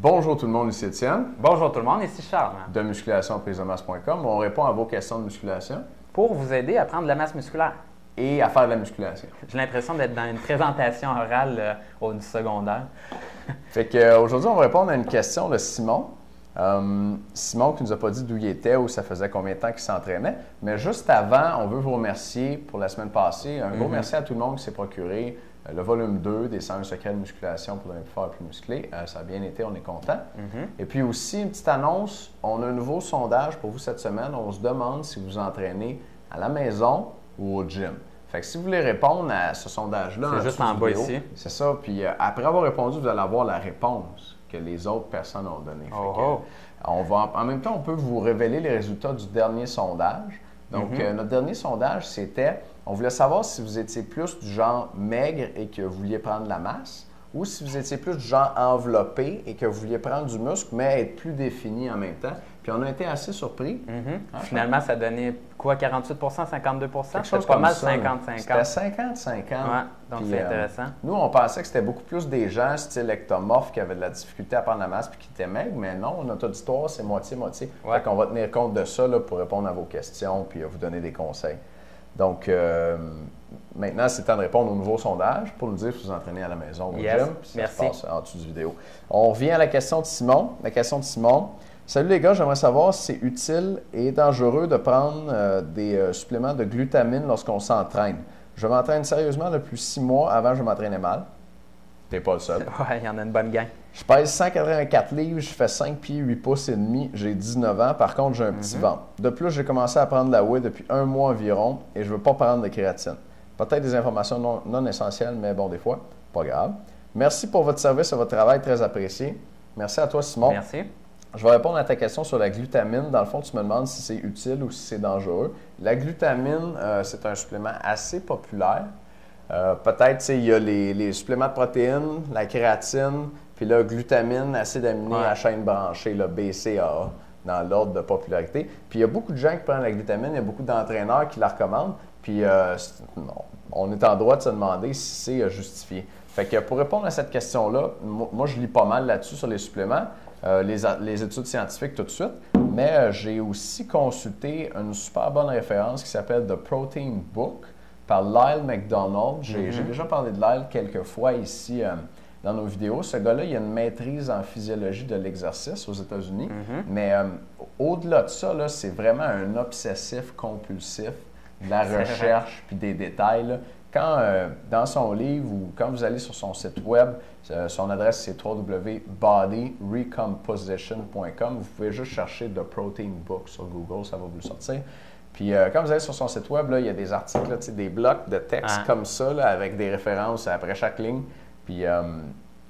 Bonjour tout le monde, ici Étienne. Bonjour tout le monde, ici Charles. De musculationprisemasse.com. On répond à vos questions de musculation. Pour vous aider à prendre de la masse musculaire. Et à faire de la musculation. J'ai l'impression d'être dans une présentation orale au secondaire. Fait qu'aujourd'hui, on va répondre à une question de Simon. Simon qui ne nous a pas dit d'où il était ou ça faisait combien de temps qu'il s'entraînait. Mais juste avant, on veut vous remercier pour la semaine passée. Un gros merci à tout le monde qui s'est procuré le volume 2 des 101 secrets de musculation pour devenir plus fort et plus musclé. Ça a bien été, on est content. Et puis aussi, une petite annonce, on a un nouveau sondage pour vous cette semaine. On se demande si vous entraînez à la maison ou au gym. Fait que si vous voulez répondre à ce sondage-là, c'est juste en bas ici. C'est ça. Puis après avoir répondu, vous allez avoir la réponse que les autres personnes ont donnée. En même temps, on peut vous révéler les résultats du dernier sondage. Donc, notre dernier sondage, c'était, on voulait savoir si vous étiez plus du genre maigre et que vous vouliez prendre de la masse, ou si vous étiez plus du genre enveloppé et que vous vouliez prendre du muscle, mais être plus défini en même temps. Puis on a été assez surpris. Finalement, ça donnait quoi, 48 52 C'était pas mal 50-50. C'était 50-50. Ouais, donc puis, c'est intéressant. Nous, on pensait que c'était beaucoup plus des gens style ectomorphes qui avaient de la difficulté à prendre la masse puis qui étaient maigres, mais non, notre auditoire, c'est moitié-moitié. Ouais. Fait qu'on va tenir compte de ça là, pour répondre à vos questions puis vous donner des conseils. Donc, maintenant, c'est le temps de répondre au nouveau sondage pour nous dire si vous entraînez à la maison ou au gym. Puis ça se passe en dessous du vidéo. On revient à la question de Simon. La question de Simon. Salut les gars, j'aimerais savoir si c'est utile et dangereux de prendre des suppléments de glutamine lorsqu'on s'entraîne. Je m'entraîne sérieusement depuis 6 mois. Avant, je m'entraînais mal. T'es pas le seul. Ouais, il y en a une bonne gang. Je pèse 184 livres, je fais 5 pieds 8 pouces et demi, j'ai 19 ans. Par contre, j'ai un petit ventre. De plus, j'ai commencé à prendre la whey depuis 1 mois environ et je ne veux pas prendre de créatine. Peut-être des informations non essentielles, mais bon, des fois, pas grave. Merci pour votre service et votre travail, très apprécié. Merci à toi, Simon. Merci. Je vais répondre à ta question sur la glutamine. Dans le fond, tu me demandes si c'est utile ou si c'est dangereux. La glutamine, c'est un supplément assez populaire. Peut-être, il y a les suppléments de protéines, la créatine, puis là, glutamine, acide aminé à chaîne branchée, le BCAA, dans l'ordre de popularité. Puis il y a beaucoup de gens qui prennent la glutamine, il y a beaucoup d'entraîneurs qui la recommandent. Puis on est en droit de se demander si c'est justifié. Fait que pour répondre à cette question-là, moi, je lis pas mal là-dessus sur les suppléments. Les études scientifiques tout de suite, mais j'ai aussi consulté une super bonne référence qui s'appelle The Protein Book par Lyle McDonald. J'ai déjà parlé de Lyle quelques fois ici dans nos vidéos. Ce gars-là, il a une maîtrise en physiologie de l'exercice aux États-Unis, mais au-delà de ça, c'est vraiment un obsessif compulsif de la recherche puis des détails. Là. Quand, dans son livre ou quand vous allez sur son site web, son adresse c'est www.bodyrecomposition.com. Vous pouvez juste chercher The Protein Book sur Google, ça va vous le sortir. Puis quand vous allez sur son site web, là, il y a des articles, là, des blocs de texte comme ça, là, avec des références après chaque ligne. Puis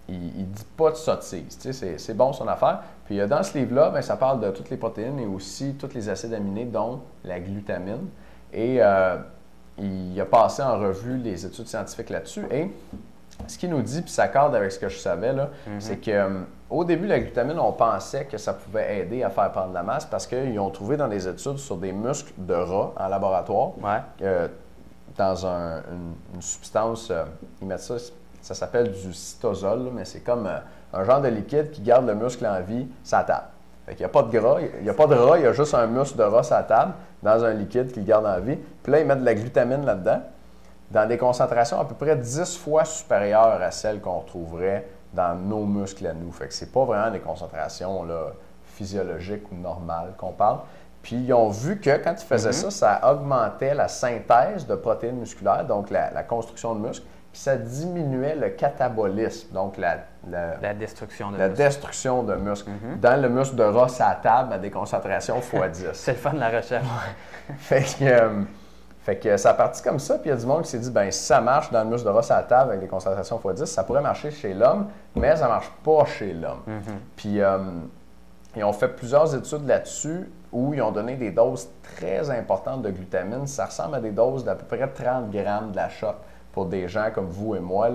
il ne dit pas de sottise. C'est bon son affaire. Puis dans ce livre-là, ça parle de toutes les protéines et aussi tous les acides aminés, dont la glutamine. Et il a passé en revue les études scientifiques là-dessus. Et ce qu'il nous dit, puis ça accorde avec ce que je savais, c'est qu'au début, la glutamine, on pensait que ça pouvait aider à faire prendre de la masse parce qu'ils ont trouvé dans des études sur des muscles de rat en laboratoire, dans une substance, ils mettent ça s'appelle du cytosol, mais c'est comme un genre de liquide qui garde le muscle en vie sur la table. Fait qu'il n'y a pas de gras, il n'y a pas de rat, il y a juste un muscle de rat sur la table, dans un liquide qui le garde en vie. Puis là, ils mettent de la glutamine là-dedans, dans des concentrations à peu près 10 fois supérieures à celles qu'on retrouverait dans nos muscles à nous. Fait que c'est pas vraiment des concentrations là, physiologiques ou normales qu'on parle. Puis ils ont vu que quand ils faisaient ça, ça augmentait la synthèse de protéines musculaires, donc la construction de muscles, puis ça diminuait le catabolisme, donc la destruction de muscles. Destruction de muscles. Dans le muscle de rat à table à des concentrations x10. C'est le fun de la recherche. Fait que ça a parti comme ça, puis il y a du monde qui s'est dit, si ça marche dans le muscle de rat à table avec des concentrations x10, ça pourrait marcher chez l'homme, mais ça ne marche pas chez l'homme. Puis ils ont fait plusieurs études là-dessus où ils ont donné des doses très importantes de glutamine. Ça ressemble à des doses d'à peu près 30 grammes de la shot pour des gens comme vous et moi.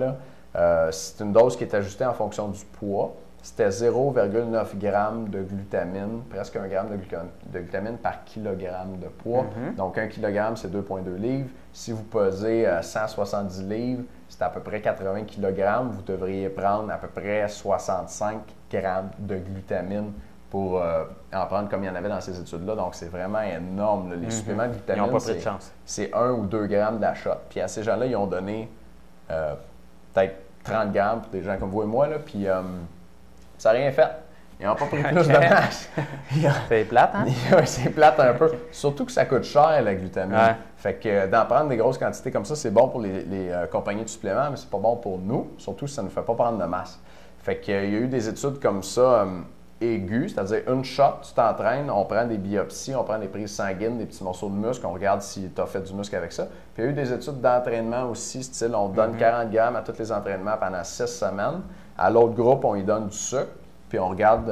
C'est une dose qui est ajustée en fonction du poids. c'était 0,9 g de glutamine, presque 1 g de glutamine par kilogramme de poids. Donc, 1 kg, c'est 2,2 livres. Si vous pesez 170 livres, c'est à peu près 80 kg. Vous devriez prendre à peu près 65 g de glutamine pour en prendre comme il y en avait dans ces études-là. Donc, c'est vraiment énorme. Là. Les suppléments de glutamine, c'est 1 ou 2 grammes d'achat. Puis à ces gens-là, ils ont donné peut-être 30 grammes pour des gens comme vous et moi. Là, puis ça n'a rien fait. Ils n'ont pas pris plus de masse. C'est plate, hein? Oui, c'est plate un peu. Surtout que ça coûte cher, la glutamine. Ouais. Fait que d'en prendre des grosses quantités comme ça, c'est bon pour les compagnies de suppléments, mais c'est pas bon pour nous, surtout si ça ne nous fait pas prendre de masse. Fait qu'il y a eu des études comme ça aiguës, c'est-à-dire une shot, tu t'entraînes, on prend des biopsies, on prend des prises sanguines, des petits morceaux de muscle, on regarde si tu as fait du muscle avec ça. Puis il y a eu des études d'entraînement aussi, style on donne 40 grammes à tous les entraînements pendant 6 semaines. À l'autre groupe, on y donne du sucre. Puis on regarde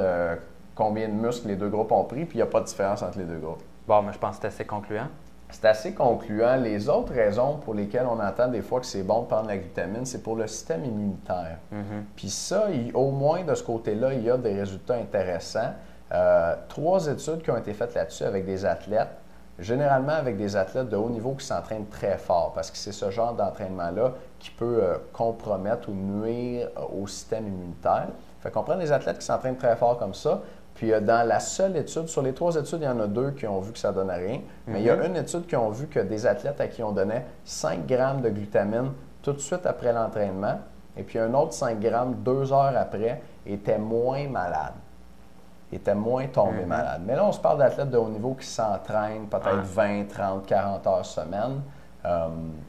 combien de muscles les deux groupes ont pris, puis il n'y a pas de différence entre les deux groupes. Bon, mais je pense que c'est assez concluant. C'est assez concluant. Les autres raisons pour lesquelles on entend des fois que c'est bon de prendre la glutamine, c'est pour le système immunitaire. Puis ça, au moins de ce côté-là, il y a des résultats intéressants. 3 études qui ont été faites là-dessus avec des athlètes, généralement avec des athlètes de haut niveau qui s'entraînent très fort, parce que c'est ce genre d'entraînement-là qui peut compromettre ou nuire au système immunitaire. Fait qu'on prend des athlètes qui s'entraînent très fort comme ça, puis dans la seule étude, sur les 3 études, il y en a 2 qui ont vu que ça ne donnait rien, mais il y a une étude qui ont vu que des athlètes à qui on donnait 5 grammes de glutamine tout de suite après l'entraînement, et puis un autre 5 grammes 2 heures après, étaient moins malades, étaient moins tombés malades. Mais là, on se parle d'athlètes de haut niveau qui s'entraînent peut-être 20, 30, 40 heures semaine,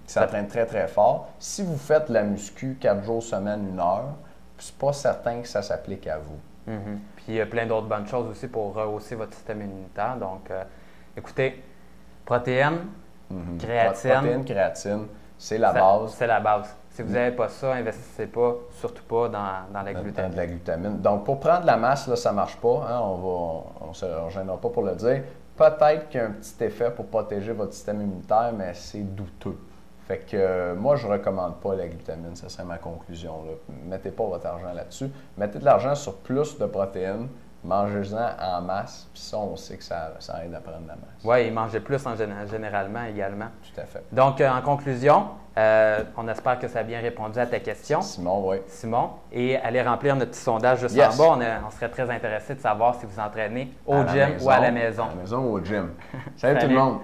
qui s'entraînent très, très fort. Si vous faites la muscu 4 jours semaine, 1 heure, c'est pas certain que ça s'applique à vous. Puis il y a plein d'autres bonnes choses aussi pour rehausser votre système immunitaire. Donc, écoutez, protéines, créatine. Protéines, créatine, c'est la base. C'est la base. Si vous n'avez pas ça, investissez pas, surtout pas dans la glutamine. Dans de la glutamine. Donc, pour prendre la masse, là, ça ne marche pas. Hein? On ne se gênera pas pour le dire. Peut-être qu'il y a un petit effet pour protéger votre système immunitaire, mais c'est douteux. Fait que moi, je ne recommande pas la glutamine, ça serait ma conclusion. Là. Mettez pas votre argent là-dessus. Mettez de l'argent sur plus de protéines, mangez-en en masse, puis ça, on sait que ça aide à prendre la masse. Oui, et mangez plus généralement également. Tout à fait. Donc, en conclusion, on espère que ça a bien répondu à ta question. Simon, oui. Simon, et allez remplir notre petit sondage juste en bas. On serait très intéressé de savoir si vous entraînez au gym ou à la maison. À la maison ou au gym. Salut tout le monde!